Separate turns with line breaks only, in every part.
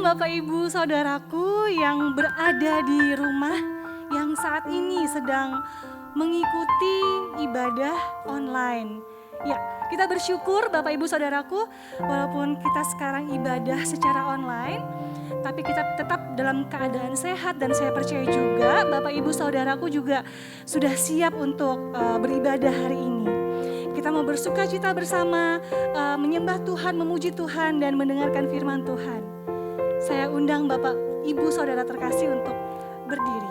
Bapak Ibu Saudaraku yang berada di rumah, yang saat ini sedang mengikuti ibadah online. Ya, kita bersyukur Bapak Ibu Saudaraku, walaupun kita sekarang ibadah secara online, tapi kita tetap dalam keadaan sehat, dan saya percaya juga Bapak Ibu Saudaraku juga sudah siap untuk beribadah hari ini. Kita mau bersukacita bersama, menyembah Tuhan, memuji Tuhan, dan mendengarkan firman Tuhan. Saya undang Bapak Ibu Saudara terkasih untuk berdiri.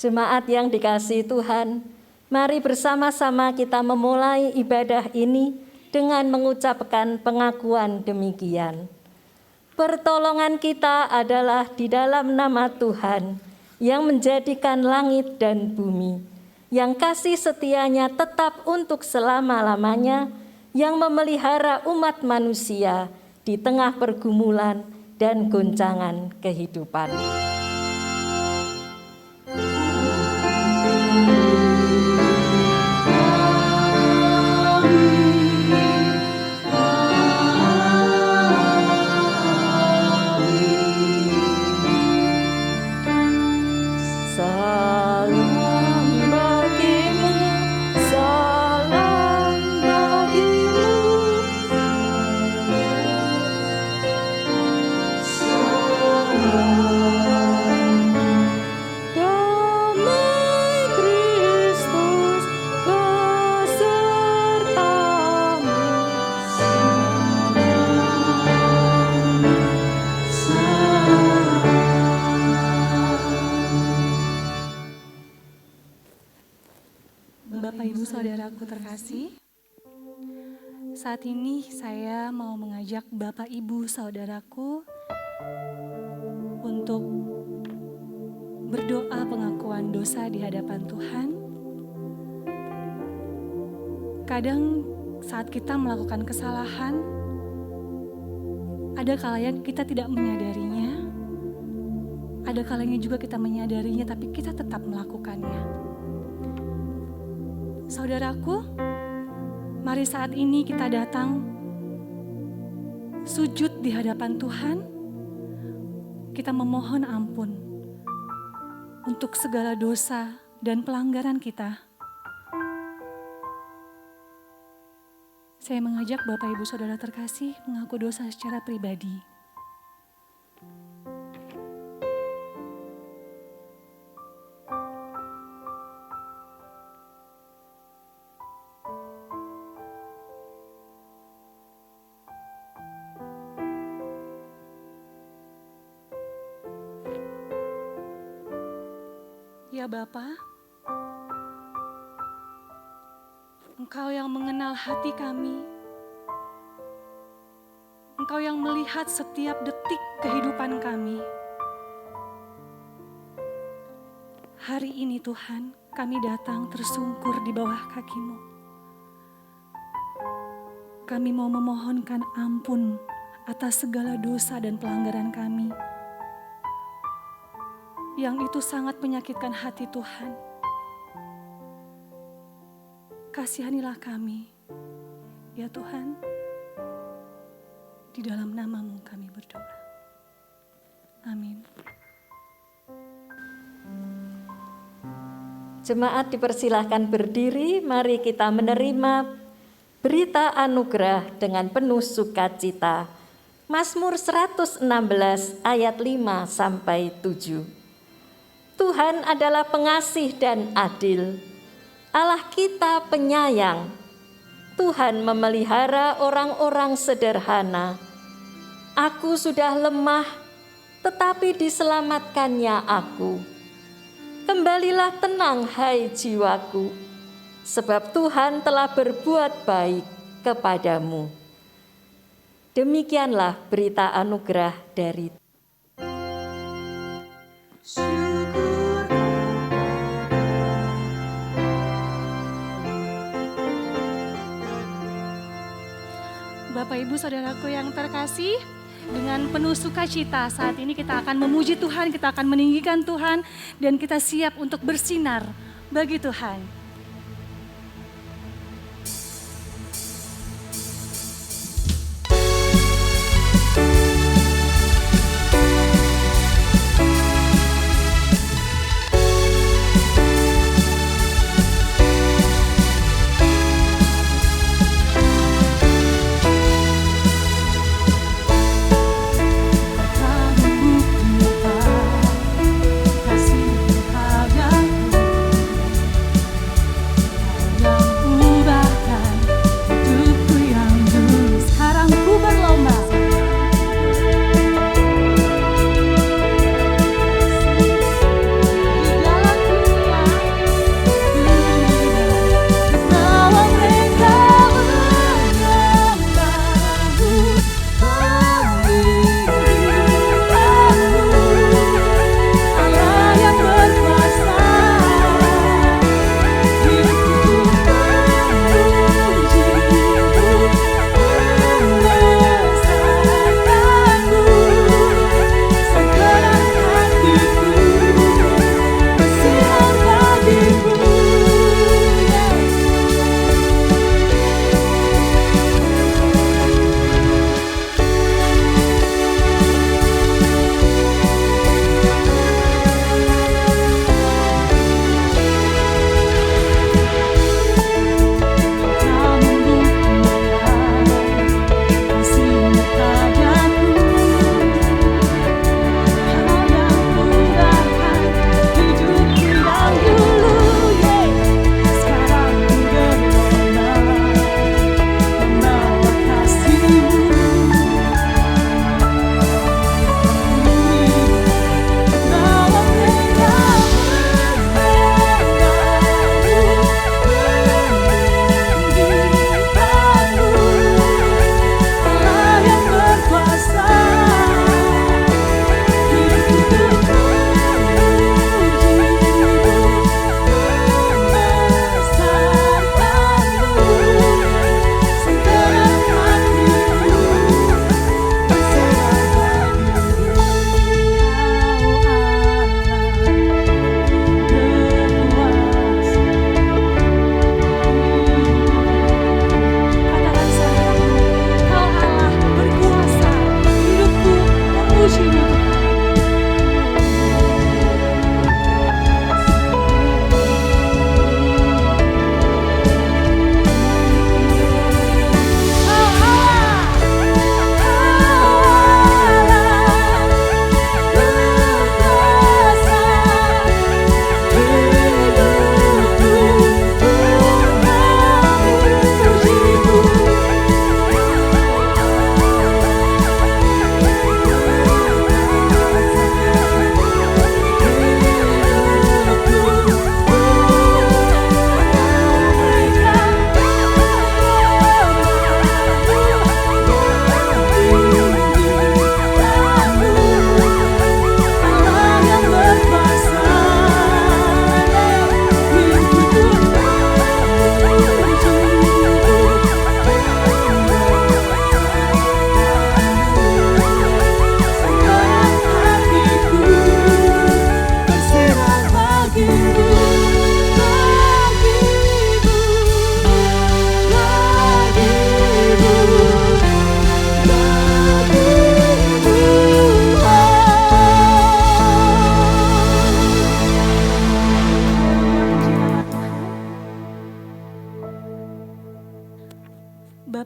Jemaat yang dikasihi Tuhan, mari bersama-sama kita memulai ibadah ini dengan mengucapkan pengakuan demikian. Pertolongan kita adalah di dalam nama Tuhan yang menjadikan langit dan bumi, yang kasih setianya tetap untuk selama-lamanya, yang memelihara umat manusia di tengah pergumulan dan goncangan kehidupan.
Bapak Ibu Saudaraku terkasih, saat ini saya mau mengajak Bapak Ibu Saudaraku untuk berdoa pengakuan dosa di hadapan Tuhan. Kadang saat kita melakukan kesalahan, ada kalanya kita tidak menyadarinya, ada kalanya juga kita menyadarinya tapi kita tetap melakukannya. Saudaraku, mari saat ini kita datang sujud di hadapan Tuhan. Kita memohon ampun untuk segala dosa dan pelanggaran kita. Saya mengajak Bapak Ibu Saudara terkasih mengaku dosa secara pribadi. Ya Bapa, Engkau yang mengenal hati kami, Engkau yang melihat setiap detik kehidupan kami. Hari ini Tuhan, kami datang tersungkur di bawah kaki-Mu. Kami mau memohonkan ampun atas segala dosa dan pelanggaran kami, yang itu sangat menyakitkan hati Tuhan. Kasihanilah kami, ya Tuhan. Di dalam nama-Mu kami berdoa. Amin.
Jemaat dipersilahkan berdiri, mari kita menerima berita anugerah dengan penuh sukacita. Mazmur 116 ayat 5 sampai 7. Tuhan adalah pengasih dan adil. Allah kita penyayang. Tuhan memelihara orang-orang sederhana. Aku sudah lemah, tetapi diselamatkannya aku. Kembalilah tenang, hai jiwaku, sebab Tuhan telah berbuat baik kepadamu. Demikianlah berita anugerah dari
Syukur. Bapak Ibu Saudaraku yang terkasih, dengan penuh sukacita saat ini kita akan memuji Tuhan, kita akan meninggikan Tuhan, dan kita siap untuk bersinar bagi Tuhan. Kasih padaku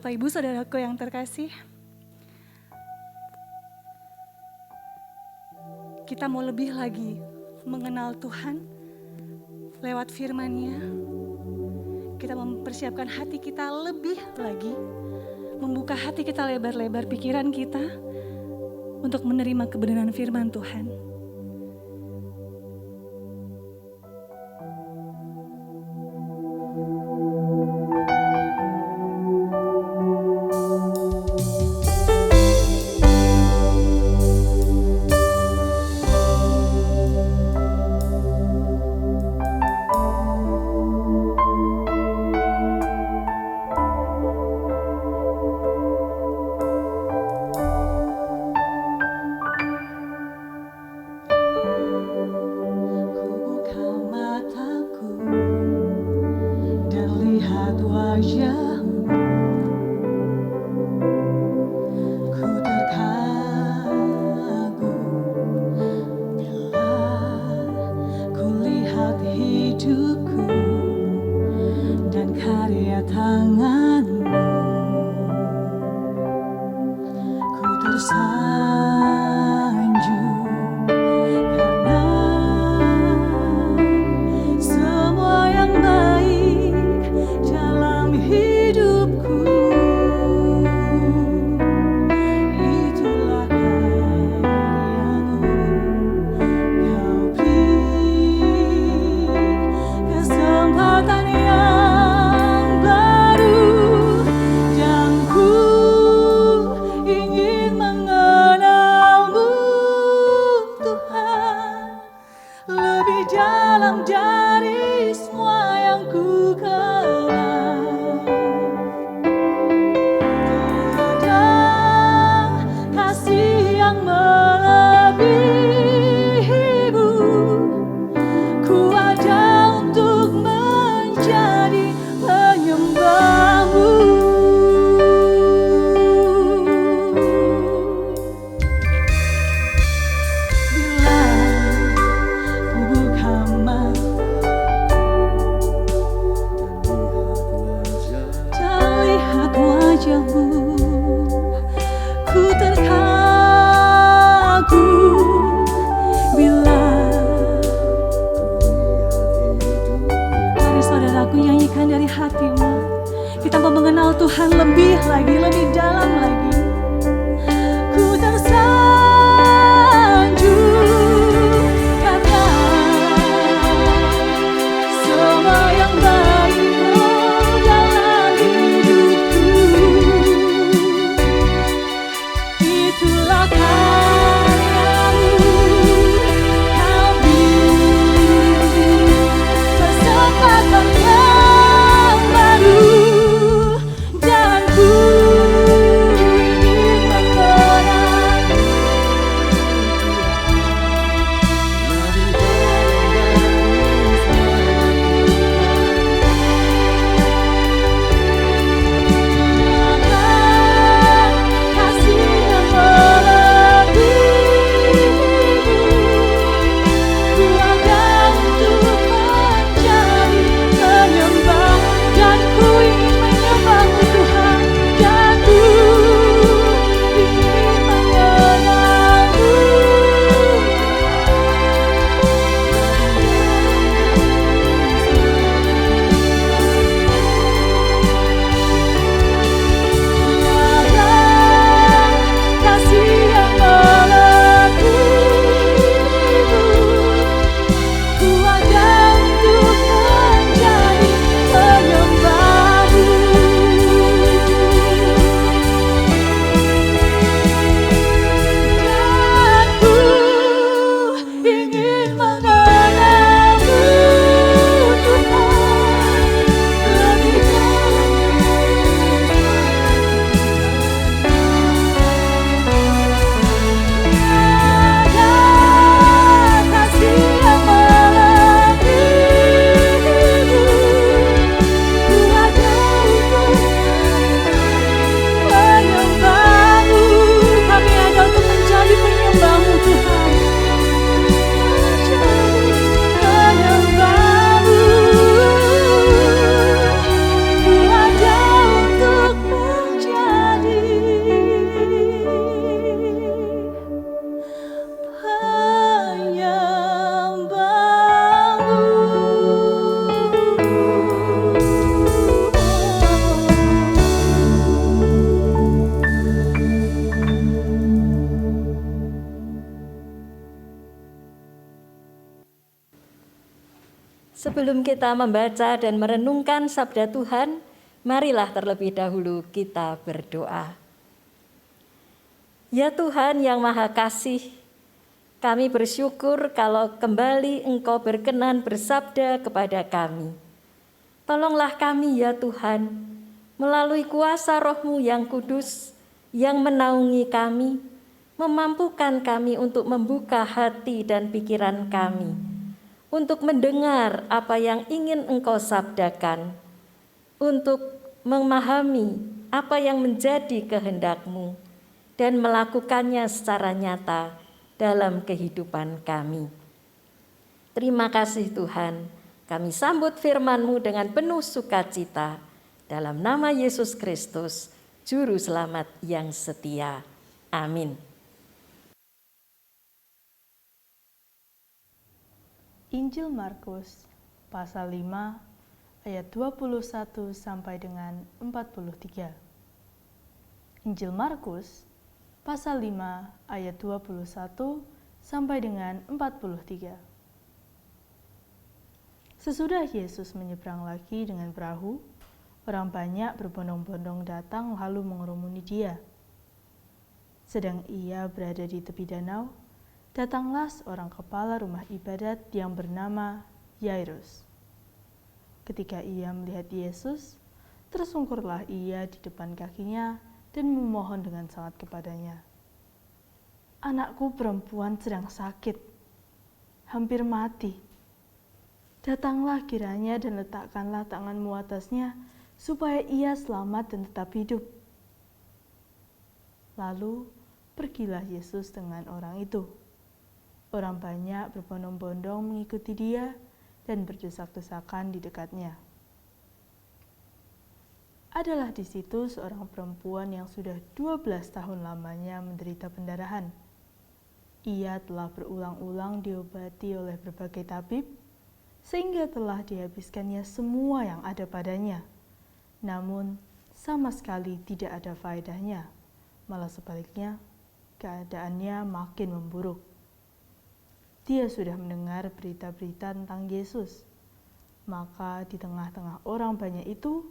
Bapak Ibu Saudaraku yang terkasih, kita mau lebih lagi mengenal Tuhan lewat firman-Nya. Kita mempersiapkan hati kita lebih lagi, membuka hati kita lebar-lebar, pikiran kita untuk menerima kebenaran firman Tuhan.
Sebelum kita membaca dan merenungkan sabda Tuhan, marilah terlebih dahulu kita berdoa. Ya Tuhan yang Maha Kasih, kami bersyukur kalau kembali Engkau berkenan bersabda kepada kami. Tolonglah kami ya Tuhan, melalui kuasa Roh-Mu yang kudus, yang menaungi kami, memampukan kami untuk membuka hati dan pikiran kami, untuk mendengar apa yang ingin Engkau sabdakan, untuk memahami apa yang menjadi kehendak-Mu, dan melakukannya secara nyata dalam kehidupan kami. Terima kasih Tuhan, kami sambut firman-Mu dengan penuh sukacita, dalam nama Yesus Kristus, Juru Selamat yang setia. Amin.
Injil Markus pasal 5 ayat 21 sampai dengan 43. Injil Markus pasal 5 ayat 21 sampai dengan 43. Sesudah Yesus menyeberang lagi dengan perahu, orang banyak berbondong-bondong datang lalu mengerumuni Dia. Sedang Ia berada di tepi danau, datanglah seorang kepala rumah ibadat yang bernama Yairus. Ketika ia melihat Yesus, tersungkurlah ia di depan kakinya dan memohon dengan sangat kepadanya. Anakku perempuan sedang sakit, hampir mati. Datanglah kiranya dan letakkanlah tanganmu atasnya, supaya ia selamat dan tetap hidup. Lalu pergilah Yesus dengan orang itu. Orang banyak berbondong-bondong mengikuti Dia dan berdesak-desakan di dekatnya. Adalah di situ seorang perempuan yang sudah 12 tahun lamanya menderita pendarahan. Ia telah berulang-ulang diobati oleh berbagai tabib, sehingga telah dihabiskannya semua yang ada padanya. Namun, sama sekali tidak ada faedahnya. Malah sebaliknya, keadaannya makin memburuk. Dia sudah mendengar berita-berita tentang Yesus. Maka di tengah-tengah orang banyak itu,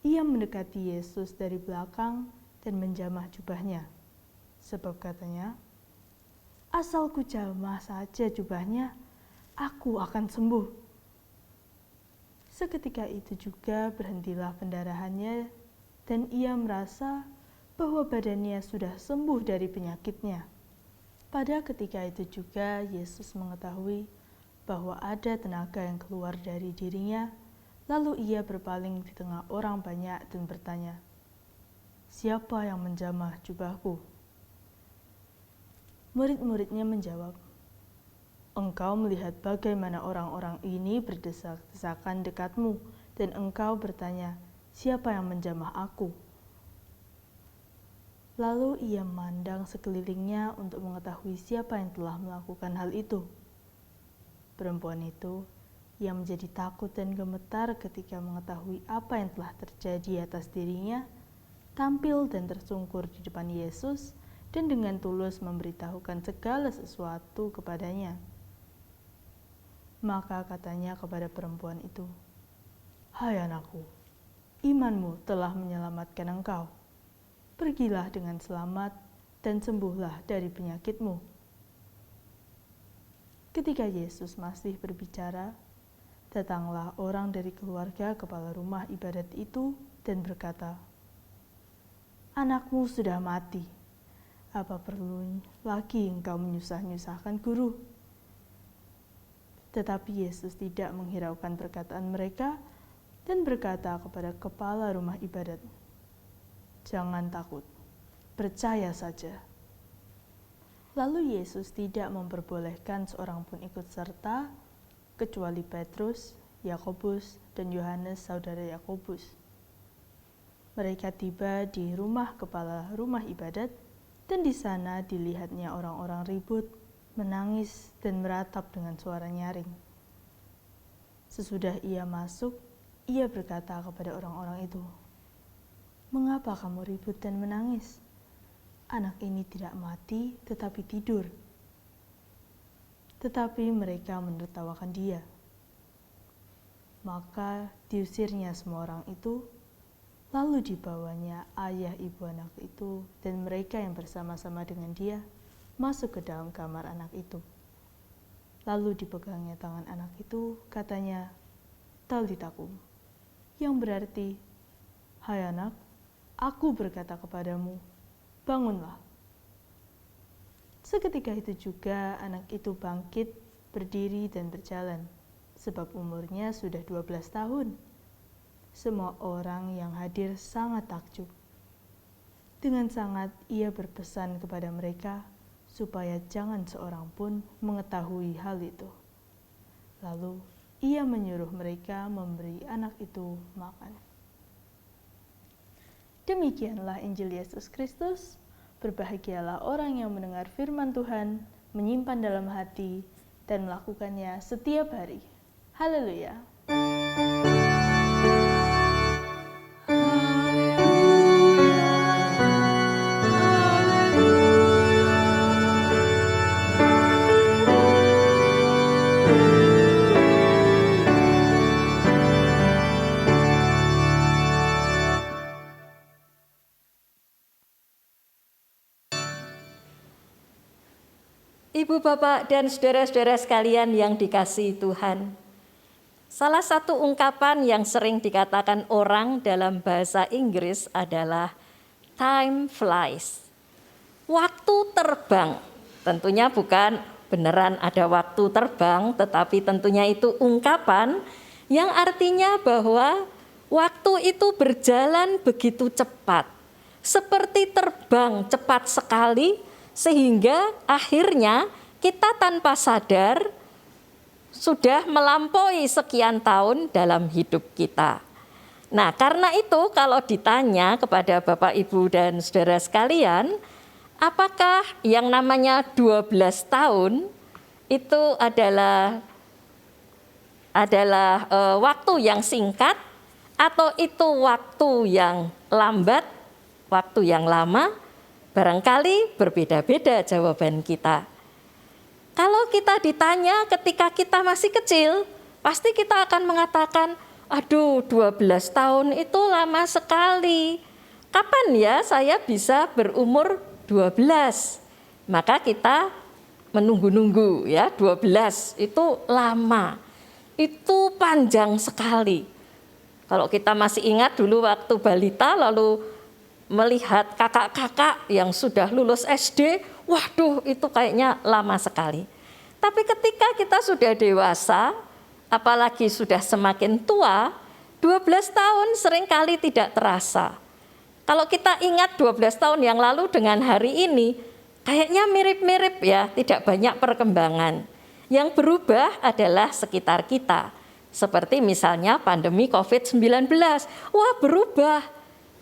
ia mendekati Yesus dari belakang dan menjamah jubahnya. Sebab katanya, asal ku jamah saja jubahnya, aku akan sembuh. Seketika itu juga berhentilah pendarahannya dan ia merasa bahwa badannya sudah sembuh dari penyakitnya. Pada ketika itu juga Yesus mengetahui bahwa ada tenaga yang keluar dari dirinya, lalu ia berpaling di tengah orang banyak dan bertanya, "Siapa yang menjamah jubahku?" Murid-muridnya menjawab, "Engkau melihat bagaimana orang-orang ini berdesak-desakan dekatmu, dan engkau bertanya, siapa yang menjamah aku?" Lalu ia memandang sekelilingnya untuk mengetahui siapa yang telah melakukan hal itu. Perempuan itu yang menjadi takut dan gemetar ketika mengetahui apa yang telah terjadi atas dirinya, tampil dan tersungkur di depan Yesus dan dengan tulus memberitahukan segala sesuatu kepadanya. Maka katanya kepada perempuan itu, "Hai anakku, imanmu telah menyelamatkan engkau. Pergilah dengan selamat dan sembuhlah dari penyakitmu." Ketika Yesus masih berbicara, datanglah orang dari keluarga kepala rumah ibadat itu dan berkata, "Anakmu sudah mati. Apa perlu lagi engkau menyusah-nyusahkan guru?" Tetapi Yesus tidak menghiraukan perkataan mereka dan berkata kepada kepala rumah ibadat, "Jangan takut, percaya saja." Lalu Yesus tidak memperbolehkan seorang pun ikut serta, kecuali Petrus, Yakobus, dan Yohanes saudara Yakobus. Mereka tiba di rumah kepala rumah ibadat, dan di sana dilihatnya orang-orang ribut, menangis, dan meratap dengan suara nyaring. Sesudah ia masuk, ia berkata kepada orang-orang itu, "Mengapa kamu ribut dan menangis? Anak ini tidak mati, tetapi tidur." Tetapi mereka menertawakan dia. Maka diusirnya semua orang itu, lalu dibawanya ayah ibu anak itu dan mereka yang bersama-sama dengan dia masuk ke dalam kamar anak itu. Lalu dipegangnya tangan anak itu, katanya, Talita kum, yang berarti, hai anak, aku berkata kepadamu, bangunlah. Seketika itu juga anak itu bangkit, berdiri dan berjalan, sebab umurnya sudah 12 tahun. Semua orang yang hadir sangat takjub. Dengan sangat ia berpesan kepada mereka supaya jangan seorang pun mengetahui hal itu. Lalu ia menyuruh mereka memberi anak itu makan. Demikianlah Injil Yesus Kristus. Berbahagialah orang yang mendengar firman Tuhan, menyimpan dalam hati, dan melakukannya setiap hari. Haleluya!
Ibu, Bapak, dan saudara-saudara sekalian yang dikasihi Tuhan. Salah satu ungkapan yang sering dikatakan orang dalam bahasa Inggris adalah time flies. Waktu terbang. Tentunya bukan beneran ada waktu terbang, tetapi tentunya itu ungkapan yang artinya bahwa waktu itu berjalan begitu cepat. Seperti terbang cepat sekali, sehingga akhirnya kita tanpa sadar sudah melampaui sekian tahun dalam hidup kita. Nah, karena itu kalau ditanya kepada Bapak, Ibu, dan saudara sekalian, apakah yang namanya 12 tahun itu adalah waktu yang singkat atau itu waktu yang lambat, waktu yang lama? Barangkali berbeda-beda jawaban kita. Kalau kita ditanya ketika kita masih kecil, pasti kita akan mengatakan, aduh 12 tahun itu lama sekali. Kapan ya saya bisa berumur 12? Maka kita menunggu-nunggu ya, 12 itu lama. Itu panjang sekali. Kalau kita masih ingat dulu waktu balita lalu melihat kakak-kakak yang sudah lulus SD, waduh itu kayaknya lama sekali. Tapi ketika kita sudah dewasa, apalagi sudah semakin tua, 12 tahun seringkali tidak terasa. Kalau kita ingat 12 tahun yang lalu dengan hari ini, kayaknya mirip-mirip ya, tidak banyak perkembangan. Yang berubah adalah sekitar kita. Seperti misalnya pandemi COVID-19, wah berubah.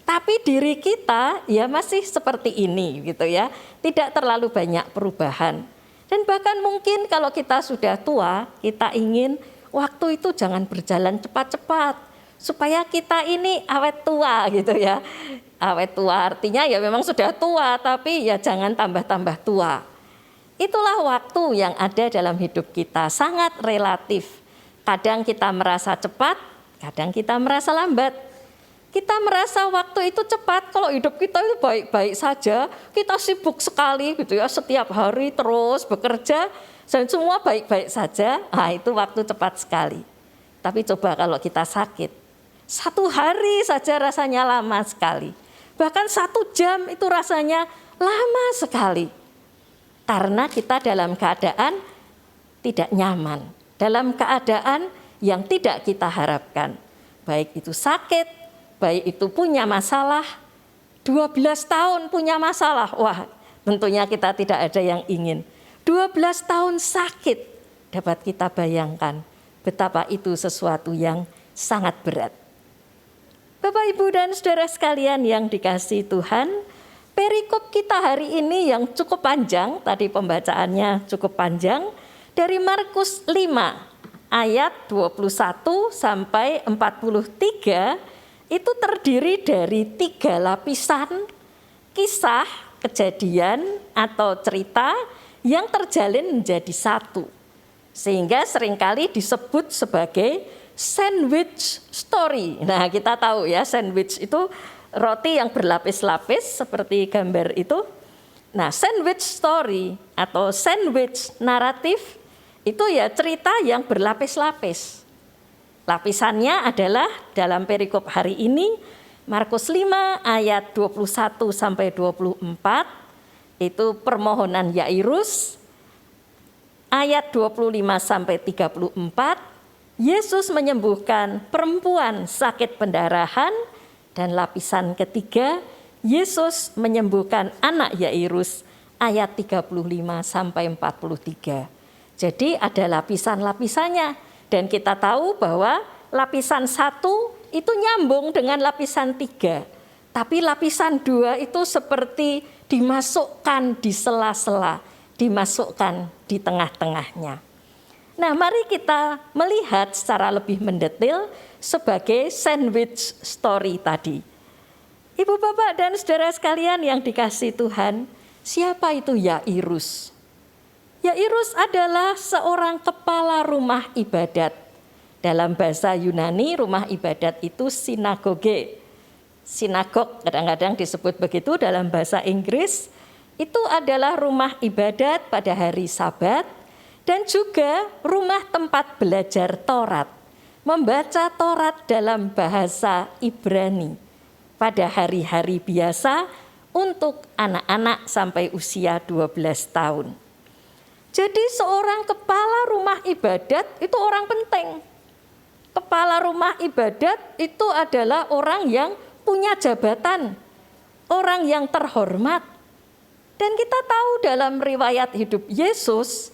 Tapi diri kita ya masih seperti ini gitu ya, tidak terlalu banyak perubahan. Dan bahkan mungkin kalau kita sudah tua, kita ingin waktu itu jangan berjalan cepat-cepat, supaya kita ini awet tua gitu ya. Awet tua artinya ya memang sudah tua, tapi ya jangan tambah-tambah tua. Itulah waktu yang ada dalam hidup kita, sangat relatif. Kadang kita merasa cepat, kadang kita merasa lambat. Kita merasa waktu itu cepat, kalau hidup kita itu baik-baik saja, kita sibuk sekali gitu ya, setiap hari terus bekerja, dan semua baik-baik saja, nah itu waktu cepat sekali. Tapi coba kalau kita sakit, 1 hari saja rasanya lama sekali. Bahkan 1 jam itu rasanya lama sekali. Karena kita dalam keadaan tidak nyaman, dalam keadaan yang tidak kita harapkan. Baik itu sakit, baik itu punya masalah, 12 tahun punya masalah, wah tentunya kita tidak ada yang ingin. 12 tahun sakit, dapat kita bayangkan betapa itu sesuatu yang sangat berat. Bapak, Ibu, dan saudara sekalian yang dikasihi Tuhan, perikop kita hari ini yang cukup panjang, tadi pembacaannya cukup panjang, dari Markus 5 ayat 21 sampai 43, itu terdiri dari 3 lapisan kisah, kejadian atau cerita yang terjalin menjadi satu. Sehingga seringkali disebut sebagai sandwich story. Nah, kita tahu ya, sandwich itu roti yang berlapis-lapis seperti gambar itu. Nah, sandwich story atau sandwich naratif itu ya cerita yang berlapis-lapis. Lapisannya adalah dalam perikop hari ini Markus 5 ayat 21 sampai 24 itu permohonan Yairus. Ayat 25 sampai 34 Yesus menyembuhkan perempuan sakit pendarahan, dan lapisan ketiga Yesus menyembuhkan anak Yairus ayat 35 sampai 43. Jadi ada lapisan-lapisannya, dan kita tahu bahwa lapisan 1 itu nyambung dengan lapisan 3. Tapi lapisan 2 itu seperti dimasukkan di sela-sela, dimasukkan di tengah-tengahnya. Nah, mari kita melihat secara lebih mendetil sebagai sandwich story tadi. Ibu, bapak, dan saudara sekalian yang dikasihi Tuhan, siapa itu Yairus? Yairus adalah seorang kepala rumah ibadat. Dalam bahasa Yunani, rumah ibadat itu sinagoge. Sinagog kadang-kadang disebut begitu dalam bahasa Inggris. Itu adalah rumah ibadat pada hari Sabat dan juga rumah tempat belajar Taurat. Membaca Taurat dalam bahasa Ibrani pada hari-hari biasa untuk anak-anak sampai usia 12 tahun. Jadi seorang kepala rumah ibadat itu orang penting. Kepala rumah ibadat itu adalah orang yang punya jabatan, orang yang terhormat. Dan kita tahu dalam riwayat hidup Yesus,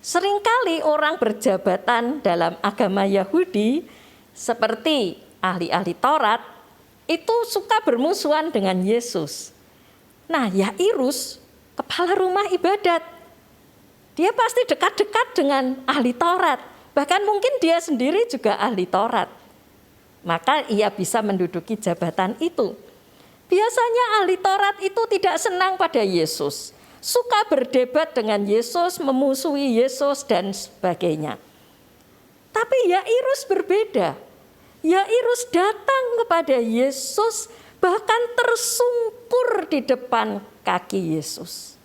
seringkali orang berjabatan dalam agama Yahudi seperti ahli-ahli Taurat itu suka bermusuhan dengan Yesus. Nah, Yairus, kepala rumah ibadat, dia pasti dekat-dekat dengan ahli Taurat. Bahkan mungkin dia sendiri juga ahli Taurat. Maka ia bisa menduduki jabatan itu. Biasanya ahli Taurat itu tidak senang pada Yesus, suka berdebat dengan Yesus, memusuhi Yesus dan sebagainya. Tapi Yairus berbeda. Yairus datang kepada Yesus, bahkan tersungkur di depan kaki Yesus.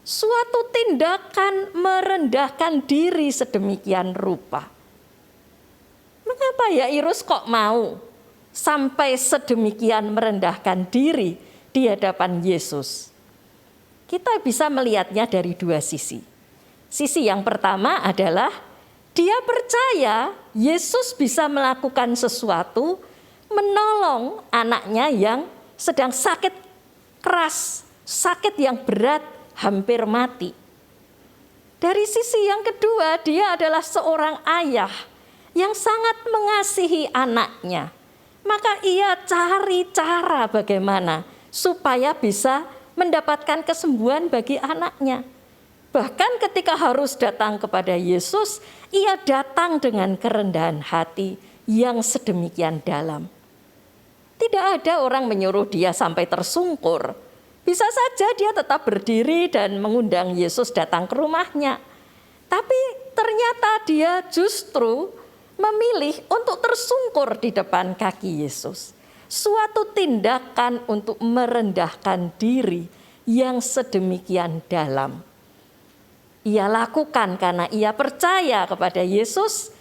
Suatu tindakan merendahkan diri sedemikian rupa. Mengapa Yairus kok mau sampai sedemikian merendahkan diri di hadapan Yesus? Kita bisa melihatnya dari dua sisi. Sisi yang pertama adalah dia percaya Yesus bisa melakukan sesuatu, menolong anaknya yang sedang sakit keras, sakit yang berat, hampir mati. Dari sisi yang kedua, dia adalah seorang ayah yang sangat mengasihi anaknya. Maka ia cari cara bagaimana supaya bisa mendapatkan kesembuhan bagi anaknya. Bahkan ketika harus datang kepada Yesus, ia datang dengan kerendahan hati yang sedemikian dalam. Tidak ada orang menyuruh dia sampai tersungkur. Bisa saja dia tetap berdiri dan mengundang Yesus datang ke rumahnya. Tapi ternyata dia justru memilih untuk tersungkur di depan kaki Yesus. Suatu tindakan untuk merendahkan diri yang sedemikian dalam. Ia lakukan karena ia percaya kepada Yesus.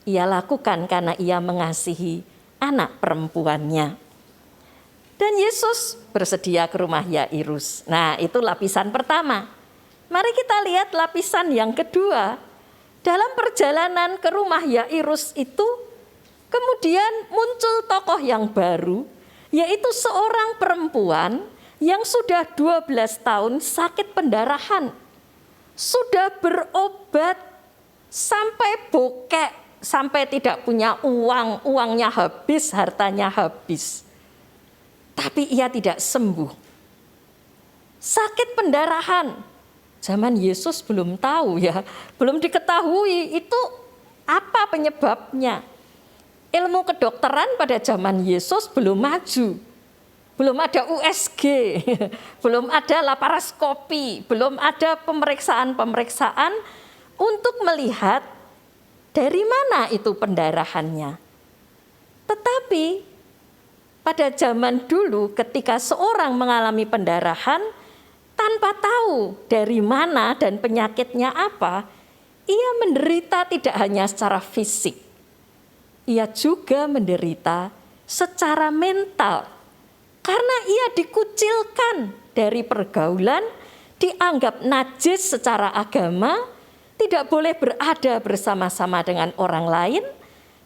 Ia lakukan karena ia mengasihi anak perempuannya. Dan Yesus bersedia ke rumah Yairus. Nah, itu lapisan pertama. Mari kita lihat lapisan yang kedua. Dalam perjalanan ke rumah Yairus itu, kemudian muncul tokoh yang baru, yaitu seorang perempuan yang sudah 12 tahun sakit pendarahan. Sudah berobat sampai bokek, sampai tidak punya uang, uangnya habis, hartanya habis. Tapi ia tidak sembuh. Sakit pendarahan. Zaman Yesus belum tahu ya, belum diketahui itu apa penyebabnya. Ilmu kedokteran pada zaman Yesus belum maju. Belum ada USG, belum ada laparoskopi, belum ada pemeriksaan-pemeriksaan untuk melihat Dari mana itu pendarahannya? Tetapi pada zaman dulu ketika seorang mengalami pendarahan tanpa tahu dari mana dan penyakitnya apa, ia menderita tidak hanya secara fisik, ia juga menderita secara mental. Karena ia dikucilkan dari pergaulan, dianggap najis secara agama, tidak boleh berada bersama-sama dengan orang lain,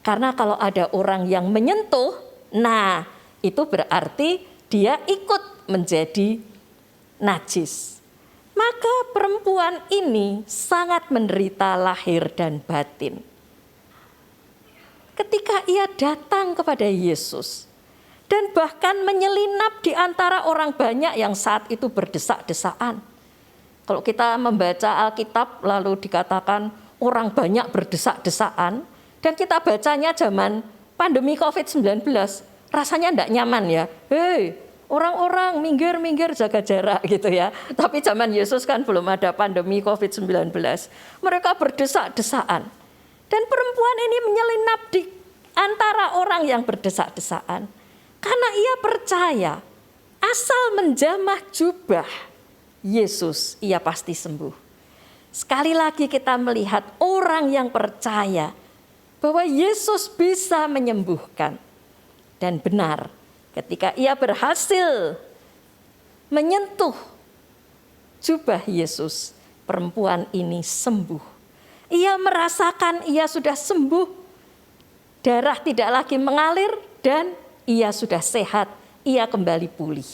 karena kalau ada orang yang menyentuh, nah itu berarti dia ikut menjadi najis. Maka perempuan ini sangat menderita lahir dan batin. Ketika ia datang kepada Yesus dan bahkan menyelinap di antara orang banyak yang saat itu berdesak-desaan. Kalau kita membaca Alkitab lalu dikatakan orang banyak berdesak-desaan, dan kita bacanya zaman pandemi COVID-19, rasanya tidak nyaman ya. Hei, orang-orang minggir-minggir jaga jarak gitu ya. Tapi zaman Yesus kan belum ada pandemi COVID-19. Mereka berdesak-desaan. Dan perempuan ini menyelinap di antara orang yang berdesak-desaan. Karena ia percaya asal menjamah jubah Yesus, ia pasti sembuh. Sekali lagi kita melihat orang yang percaya bahwa Yesus bisa menyembuhkan. Dan benar, ketika ia berhasil menyentuh jubah Yesus, perempuan ini sembuh. Ia merasakan ia sudah sembuh, darah tidak lagi mengalir dan ia sudah sehat, ia kembali pulih.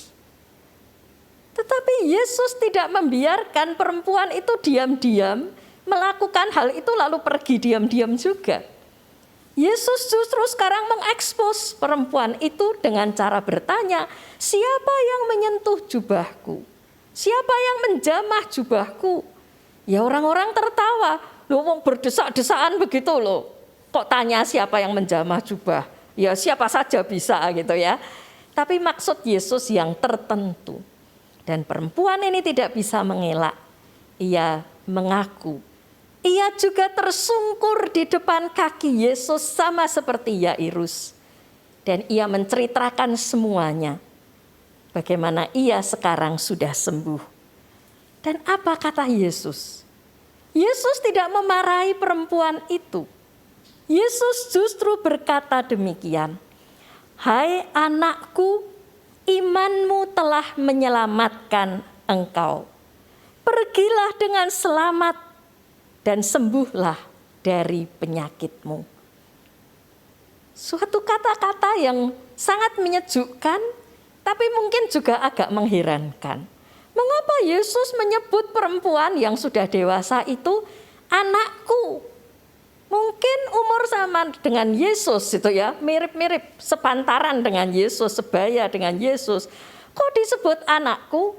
Tetapi Yesus tidak membiarkan perempuan itu diam-diam melakukan hal itu lalu pergi diam-diam juga. Yesus justru sekarang mengekspos perempuan itu dengan cara bertanya, siapa yang menyentuh jubahku? Siapa yang menjamah jubahku? Ya orang-orang tertawa, loh wong berdesak-desaan begitu loh. Kok tanya siapa yang menjamah jubah? Ya siapa saja bisa gitu ya. Tapi maksud Yesus yang tertentu. Dan perempuan ini tidak bisa mengelak. Ia mengaku. Ia juga tersungkur di depan kaki Yesus sama seperti Yairus. Dan ia menceritakan semuanya. Bagaimana ia sekarang sudah sembuh. Dan apa kata Yesus? Yesus tidak memarahi perempuan itu. Yesus justru berkata demikian. Hai anakku, imanmu telah menyelamatkan engkau. Pergilah dengan selamat dan sembuhlah dari penyakitmu. Suatu kata-kata yang sangat menyejukkan, tapi mungkin juga agak mengherankan. Mengapa Yesus menyebut perempuan yang sudah dewasa itu anakku? Mungkin umur sama dengan Yesus itu ya, mirip-mirip, sepantaran dengan Yesus, sebaya dengan Yesus. Kok disebut anakku?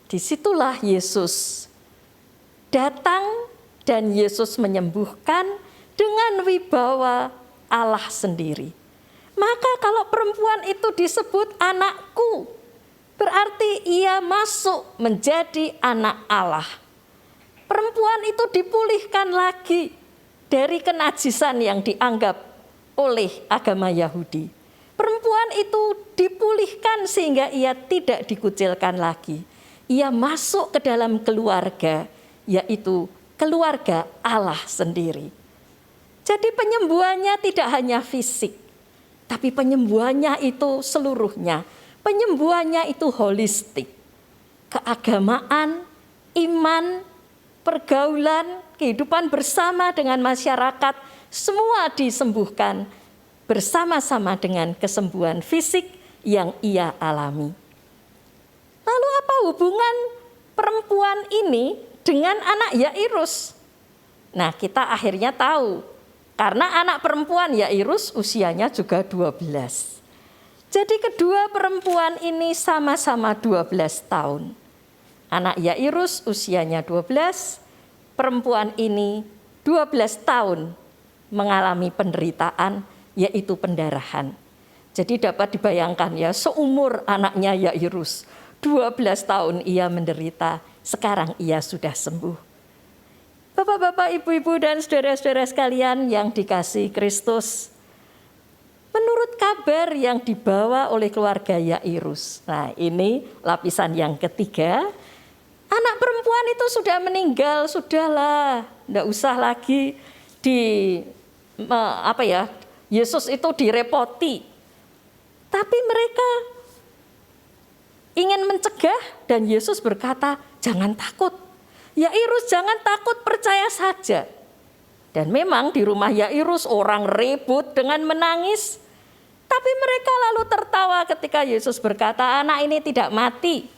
Disitulah Yesus datang dan Yesus menyembuhkan dengan wibawa Allah sendiri. Maka kalau perempuan itu disebut anakku, berarti ia masuk menjadi anak Allah. Perempuan itu dipulihkan lagi dari kenajisan yang dianggap oleh agama Yahudi. Perempuan itu dipulihkan sehingga ia tidak dikucilkan lagi. Ia masuk ke dalam keluarga, yaitu keluarga Allah sendiri. Jadi penyembuhannya tidak hanya fisik, tapi penyembuhannya itu seluruhnya. Penyembuhannya itu holistik. Keagamaan, iman, pergaulan, kehidupan bersama dengan masyarakat, semua disembuhkan bersama-sama dengan kesembuhan fisik yang ia alami. Lalu apa hubungan perempuan ini dengan anak Yairus? Nah, kita akhirnya tahu. Karena anak perempuan Yairus usianya juga 12. Jadi kedua perempuan ini sama-sama 12 tahun. Anak Yairus usianya 12, perempuan ini 12 tahun mengalami penderitaan yaitu pendarahan. Jadi dapat dibayangkan ya, seumur anaknya Yairus, 12 tahun ia menderita, sekarang ia sudah sembuh. Bapak-bapak, ibu-ibu, dan saudara-saudara sekalian yang dikasihi Kristus, menurut kabar yang dibawa oleh keluarga Yairus, nah ini lapisan yang ketiga, anak perempuan itu sudah meninggal, sudahlah, enggak usah lagi Yesus itu direpoti. Tapi mereka ingin mencegah dan Yesus berkata, jangan takut. Yairus jangan takut, percaya saja. Dan memang di rumah Yairus orang ribut dengan menangis. Tapi mereka lalu tertawa ketika Yesus berkata, anak ini tidak mati.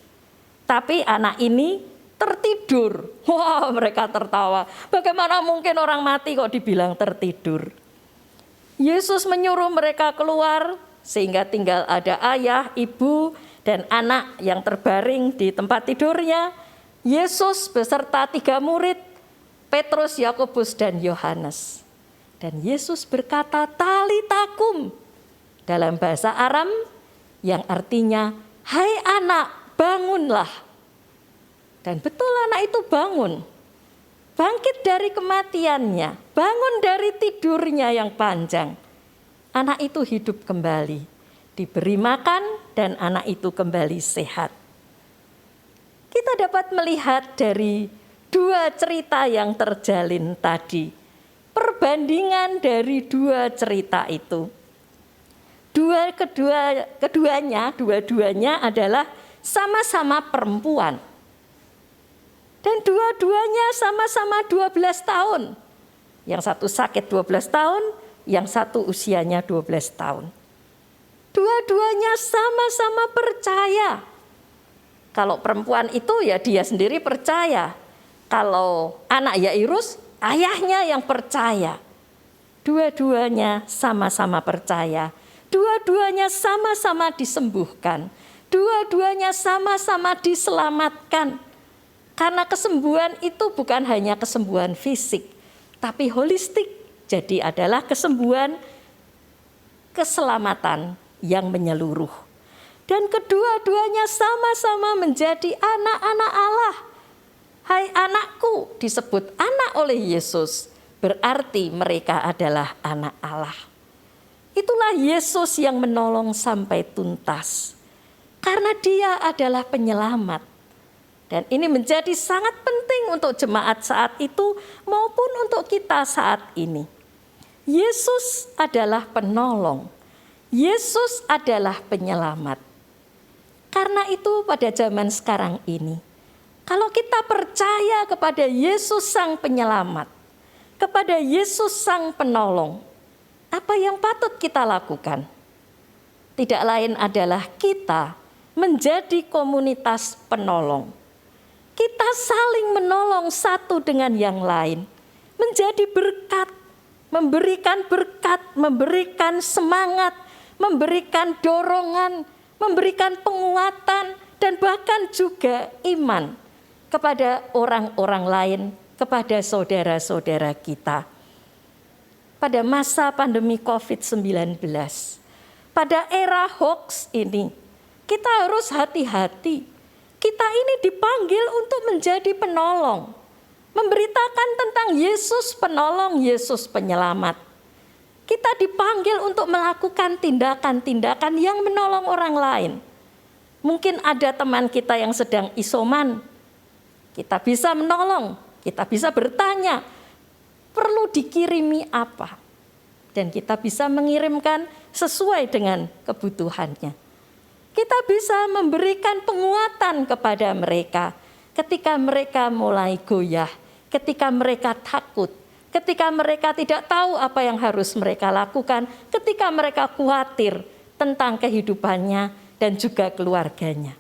Tapi anak ini tertidur. Wah, mereka tertawa. Bagaimana mungkin orang mati kok dibilang tertidur? Yesus menyuruh mereka keluar sehingga tinggal ada ayah, ibu, dan anak yang terbaring di tempat tidurnya. Yesus beserta 3 murid, Petrus, Yakobus, dan Yohanes. Dan Yesus berkata, talitakum, dalam bahasa Aram yang artinya, hai anak, bangunlah. Dan betul anak itu bangun. Bangkit dari kematiannya, bangun dari tidurnya yang panjang. Anak itu hidup kembali, diberi makan dan anak itu kembali sehat. Kita dapat melihat dari 2 cerita yang terjalin tadi. Perbandingan dari 2 cerita itu. Dua-duanya adalah sama-sama perempuan. Dan dua-duanya sama-sama 12 tahun. Yang satu sakit 12 tahun, yang satu usianya 12 tahun. Dua-duanya sama-sama percaya. Kalau perempuan itu ya dia sendiri percaya. Kalau anak Yairus, ayahnya yang percaya. Dua-duanya sama-sama percaya. Dua-duanya sama-sama disembuhkan. Dua-duanya sama-sama diselamatkan. Karena kesembuhan itu bukan hanya kesembuhan fisik, tapi holistik. Jadi adalah kesembuhan, keselamatan yang menyeluruh. Dan kedua-duanya sama-sama menjadi anak-anak Allah. Hai anakku, disebut anak oleh Yesus, berarti mereka adalah anak Allah. Itulah Yesus yang menolong sampai tuntas. Karena dia adalah penyelamat. Dan ini menjadi sangat penting untuk jemaat saat itu maupun untuk kita saat ini. Yesus adalah penolong. Yesus adalah penyelamat. Karena itu pada zaman sekarang ini, kalau kita percaya kepada Yesus Sang Penyelamat, kepada Yesus Sang Penolong, apa yang patut kita lakukan? Tidak lain adalah kita menjadi komunitas penolong. Kita saling menolong satu dengan yang lain, menjadi berkat, memberikan semangat, memberikan dorongan, memberikan penguatan, dan bahkan juga iman kepada orang-orang lain, kepada saudara-saudara kita. Pada masa pandemi COVID-19, pada era hoax ini, kita harus hati-hati. Kita ini dipanggil untuk menjadi penolong, memberitakan tentang Yesus penolong, Yesus penyelamat. Kita dipanggil untuk melakukan tindakan-tindakan yang menolong orang lain. Mungkin ada teman kita yang sedang isoman. Kita bisa menolong, kita bisa bertanya, perlu dikirimi apa? Dan kita bisa mengirimkan sesuai dengan kebutuhannya. Kita bisa memberikan penguatan kepada mereka ketika mereka mulai goyah, ketika mereka takut, ketika mereka tidak tahu apa yang harus mereka lakukan, ketika mereka khawatir tentang kehidupannya dan juga keluarganya.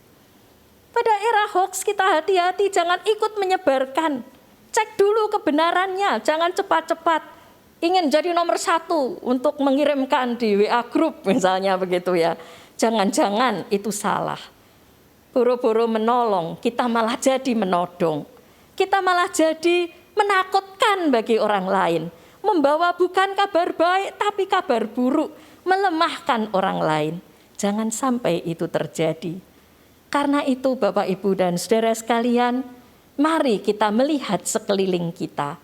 Pada era hoax kita hati-hati, jangan ikut menyebarkan. Cek dulu kebenarannya, jangan cepat-cepat ingin jadi nomor 1 untuk mengirimkan di WA group misalnya begitu ya. Jangan-jangan itu salah. Boro-boro menolong, kita malah jadi menodong. Kita malah jadi menakutkan bagi orang lain. Membawa bukan kabar baik tapi kabar buruk, melemahkan orang lain. Jangan sampai itu terjadi. Karena itu Bapak, Ibu, dan saudara sekalian, mari kita melihat sekeliling kita.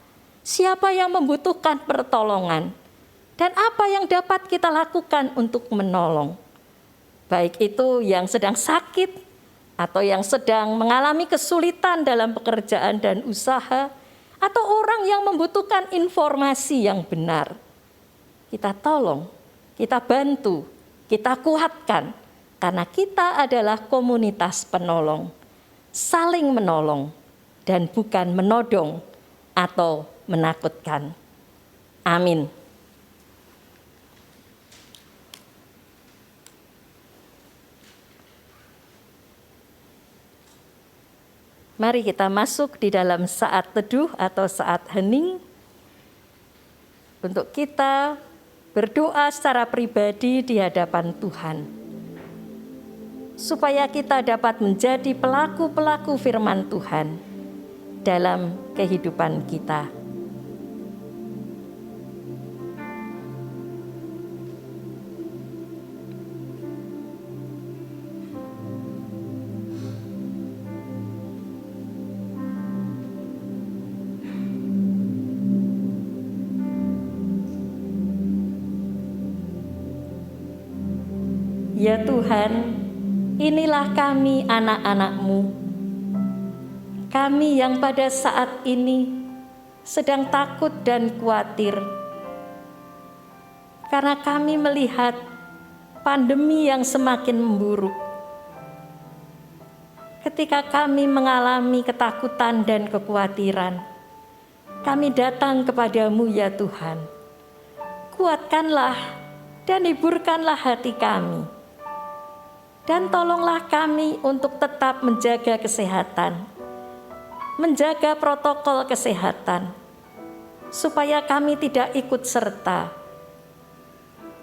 siapa yang membutuhkan pertolongan, dan apa yang dapat kita lakukan untuk menolong. Baik itu yang sedang sakit, atau yang sedang mengalami kesulitan dalam pekerjaan dan usaha, atau orang yang membutuhkan informasi yang benar. Kita tolong, kita bantu, kita kuatkan, karena kita adalah komunitas penolong, saling menolong, dan bukan menodong atau menakutkan. Amin. Mari kita masuk di dalam saat teduh atau saat hening untuk kita berdoa secara pribadi di hadapan Tuhan, supaya kita dapat menjadi pelaku-pelaku firman Tuhan dalam kehidupan kita. Ya Tuhan, inilah kami anak-anak-Mu. Kami yang pada saat ini sedang takut dan khawatir. Karena kami melihat pandemi yang semakin memburuk. Ketika kami mengalami ketakutan dan kekhawatiran, kami datang kepadamu ya Tuhan. Kuatkanlah dan hiburkanlah hati kami. Dan tolonglah kami untuk tetap menjaga kesehatan, menjaga protokol kesehatan, supaya kami tidak ikut serta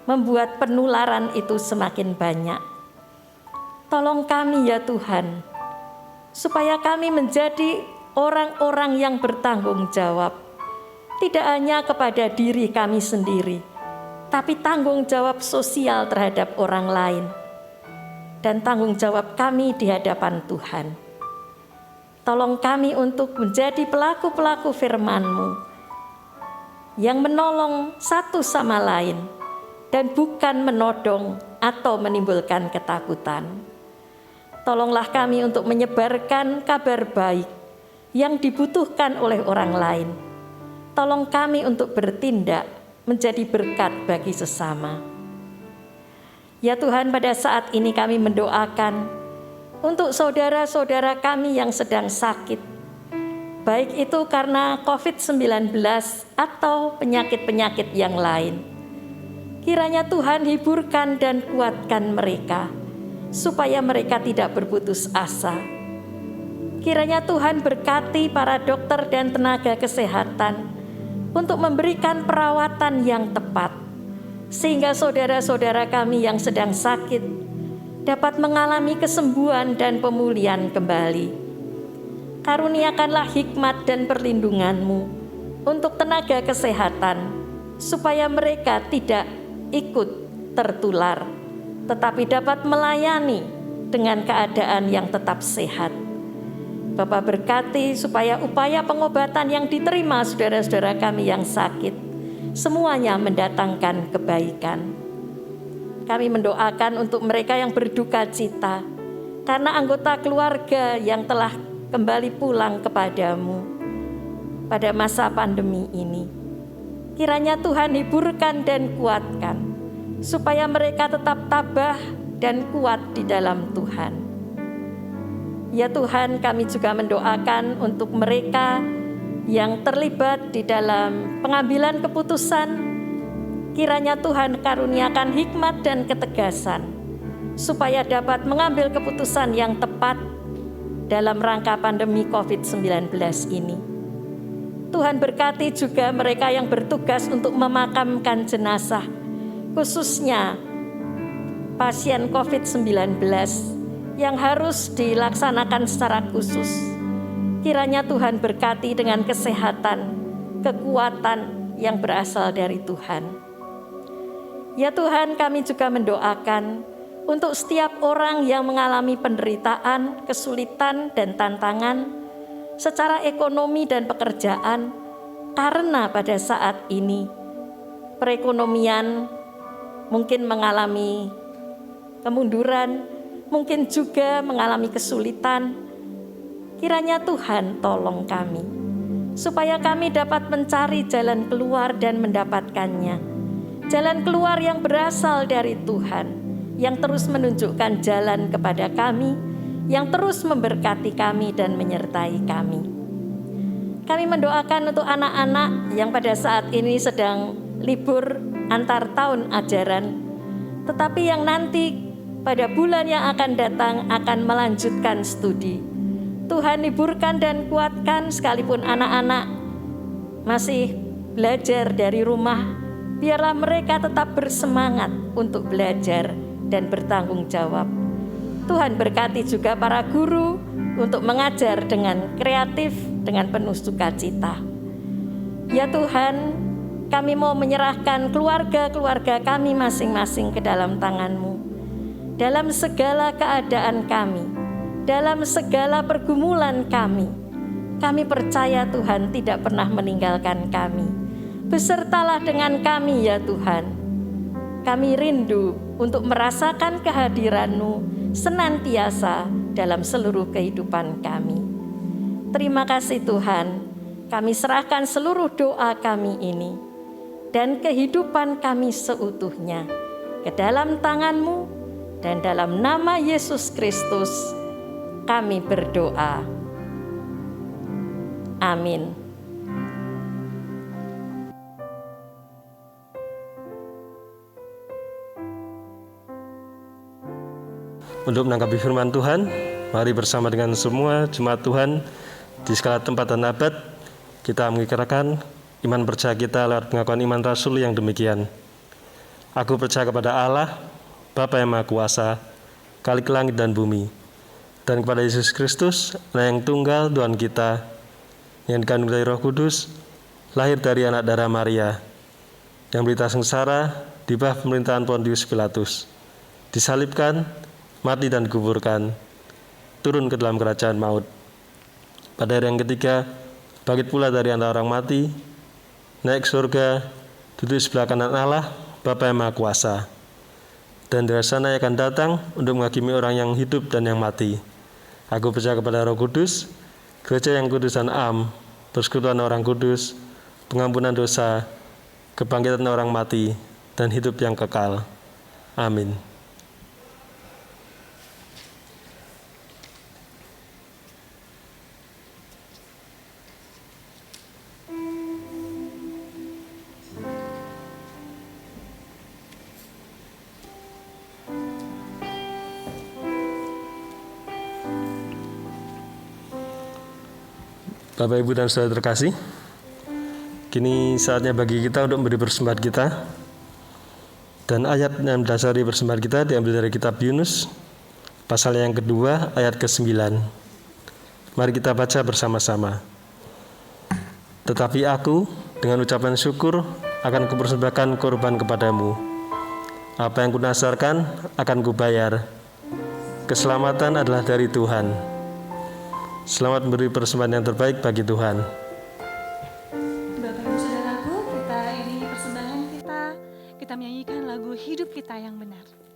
membuat penularan itu semakin banyak. Tolong kami ya Tuhan, supaya kami menjadi orang-orang yang bertanggung jawab, tidak hanya kepada diri kami sendiri, tapi tanggung jawab sosial terhadap orang lain, dan tanggung jawab kami di hadapan Tuhan. Tolong kami untuk menjadi pelaku-pelaku firman-Mu yang menolong satu sama lain dan bukan menodong atau menimbulkan ketakutan. Tolonglah kami untuk menyebarkan kabar baik yang dibutuhkan oleh orang lain. Tolong kami untuk bertindak menjadi berkat bagi sesama. Ya Tuhan, pada saat ini kami mendoakan untuk saudara-saudara kami yang sedang sakit, baik itu karena COVID-19 atau penyakit-penyakit yang lain. Kiranya Tuhan hiburkan dan kuatkan mereka, supaya mereka tidak berputus asa. Kiranya Tuhan berkati para dokter dan tenaga kesehatan untuk memberikan perawatan yang tepat, sehingga saudara-saudara kami yang sedang sakit dapat mengalami kesembuhan dan pemulihan kembali. Karuniakanlah hikmat dan perlindungan-Mu untuk tenaga kesehatan, supaya mereka tidak ikut tertular, tetapi dapat melayani dengan keadaan yang tetap sehat. Bapa berkati supaya upaya pengobatan yang diterima saudara-saudara kami yang sakit semuanya mendatangkan kebaikan. Kami mendoakan untuk mereka yang berduka cita karena anggota keluarga yang telah kembali pulang kepadamu pada masa pandemi ini. Kiranya Tuhan hiburkan dan kuatkan, supaya mereka tetap tabah dan kuat di dalam Tuhan. Ya Tuhan, kami juga mendoakan untuk mereka yang terlibat di dalam pengambilan keputusan. Kiranya Tuhan karuniakan hikmat dan ketegasan, supaya dapat mengambil keputusan yang tepat dalam rangka pandemi COVID-19 ini. Tuhan berkati juga mereka yang bertugas untuk memakamkan jenazah, khususnya pasien COVID-19 yang harus dilaksanakan secara khusus. Kiranya Tuhan berkati dengan kesehatan, kekuatan yang berasal dari Tuhan. Ya Tuhan, kami juga mendoakan untuk setiap orang yang mengalami penderitaan, kesulitan, dan tantangan secara ekonomi dan pekerjaan, karena pada saat ini perekonomian mungkin mengalami kemunduran, mungkin juga mengalami kesulitan. Kiranya Tuhan tolong kami, supaya kami dapat mencari jalan keluar dan mendapatkannya. Jalan keluar yang berasal dari Tuhan, yang terus menunjukkan jalan kepada kami, yang terus memberkati kami dan menyertai kami. Kami mendoakan untuk anak-anak yang pada saat ini sedang libur antar tahun ajaran, tetapi yang nanti pada bulan yang akan datang akan melanjutkan studi. Tuhan liburkan dan kuatkan, sekalipun anak-anak masih belajar dari rumah, biarlah mereka tetap bersemangat untuk belajar dan bertanggung jawab. Tuhan berkati juga para guru untuk mengajar dengan kreatif, dengan penuh sukacita. Ya Tuhan, kami mau menyerahkan keluarga-keluarga kami masing-masing ke dalam tangan-Mu. Dalam segala keadaan kami, dalam segala pergumulan kami percaya Tuhan tidak pernah meninggalkan kami. Besertalah dengan kami ya Tuhan. Kami rindu untuk merasakan kehadiran-Mu senantiasa dalam seluruh kehidupan kami. Terima kasih Tuhan, kami serahkan seluruh doa kami ini dan kehidupan kami seutuhnya ke dalam tangan-Mu, dan dalam nama Yesus Kristus kami berdoa. Amin.
Untuk menanggapi firman Tuhan, mari bersama dengan semua jemaat Tuhan di segala tempat dan abad, kita mengikrarkan iman percaya kita lewat pengakuan iman Rasul yang demikian. Aku percaya kepada Allah, Bapa yang Maha Kuasa, Khalik langit dan bumi, dan kepada Yesus Kristus, Anak yang tunggal Tuhan kita, yang dikandung dari Roh Kudus, lahir dari anak darah Maria, yang menderita sengsara di bawah pemerintahan Pontius Pilatus, disalibkan, mati dan dikuburkan, turun ke dalam kerajaan maut. Pada hari yang ketiga, bangkit pula dari antara orang mati, naik surga, duduk sebelah kanan Allah, Bapa yang Maha Kuasa. Dan dari sana akan datang untuk menghakimi orang yang hidup dan yang mati. Aku percaya kepada Roh Kudus, gereja yang kudus dan am, persekutuan orang kudus, pengampunan dosa, kebangkitan orang mati, dan hidup yang kekal. Amin. Bapak, Ibu, dan Saudara terkasih, kini saatnya bagi kita untuk memberi persembahan kita. Dan ayat yang mendasari persembahan kita diambil dari kitab Yunus, pasal yang kedua, ayat ke-9. Mari kita baca bersama-sama. Tetapi aku, dengan ucapan syukur, akan kupersembahkan korban kepadamu. Apa yang kunasarkan, akan kubayar. Keselamatan adalah dari Tuhan. Selamat memberi persembahan yang terbaik bagi Tuhan.
Bapak Ibu Saudaraku, ini persembahan kita menyanyikan lagu Hidup Kita Yang Benar.
Hidup kita yang benar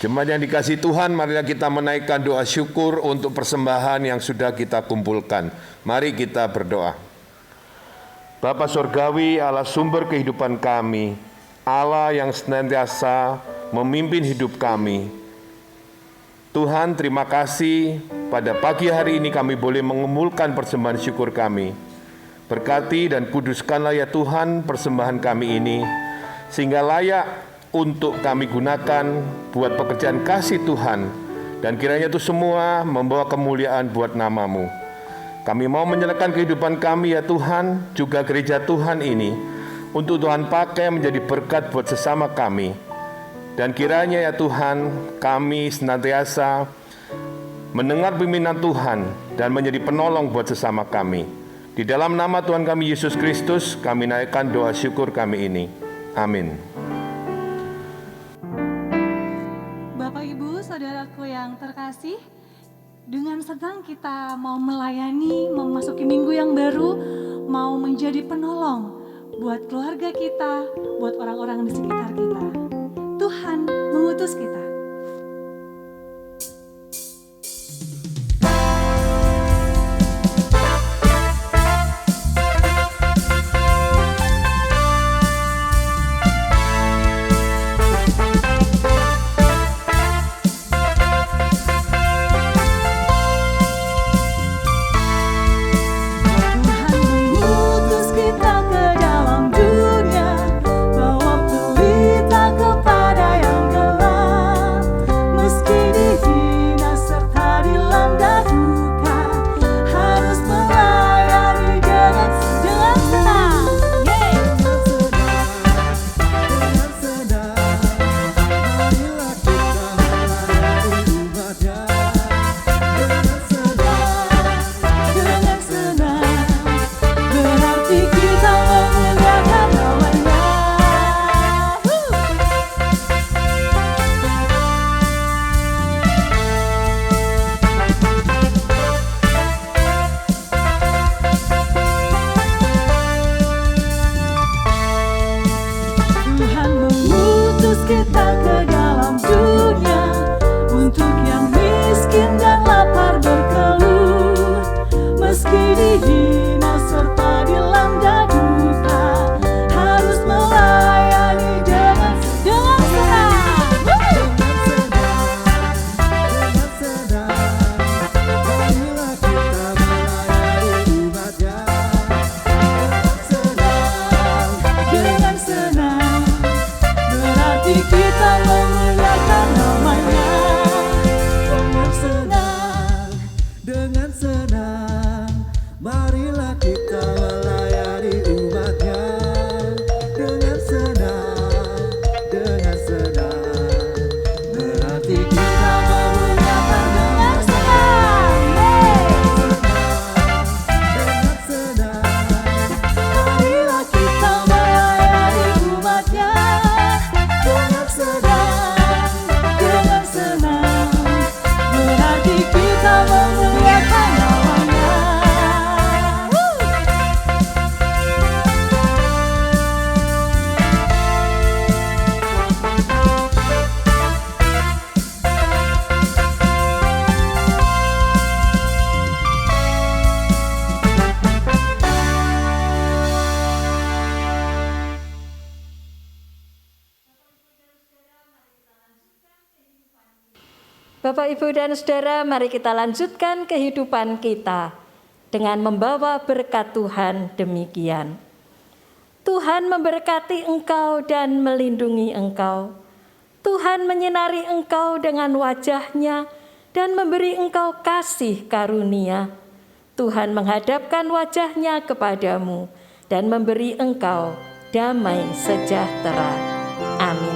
Jemaat yang dikasihi Tuhan, marilah kita menaikkan doa syukur untuk persembahan yang sudah kita kumpulkan. Mari kita berdoa. Bapa Surgawi, Allah sumber kehidupan kami, Allah yang senantiasa memimpin hidup kami. Tuhan, terima kasih pada pagi hari ini kami boleh mengumpulkan persembahan syukur kami. Berkati dan kuduskanlah ya Tuhan persembahan kami ini, sehingga layak untuk kami gunakan buat pekerjaan kasih Tuhan, dan kiranya itu semua membawa kemuliaan buat nama-Mu. Kami mau menyerahkan kehidupan kami ya Tuhan, juga gereja Tuhan ini, untuk Tuhan pakai menjadi berkat buat sesama kami. Dan kiranya ya Tuhan, kami senantiasa mendengar pimpinan Tuhan dan menjadi penolong buat sesama kami. Di dalam nama Tuhan kami Yesus Kristus, kami naikkan doa syukur kami ini. Amin.
Bapak Ibu, saudaraku yang terkasih, dengan senang kita mau melayani, memasuki minggu yang baru, mau menjadi penolong buat keluarga kita, buat orang-orang di sekitar kita. Tuhan mengutus kita.
Bapak, Ibu, dan Saudara, mari kita lanjutkan kehidupan kita dengan membawa berkat Tuhan demikian. Tuhan memberkati engkau dan melindungi engkau. Tuhan menyinari engkau dengan wajah-Nya dan memberi engkau kasih karunia. Tuhan menghadapkan wajah-Nya kepadamu dan memberi engkau damai sejahtera. Amin.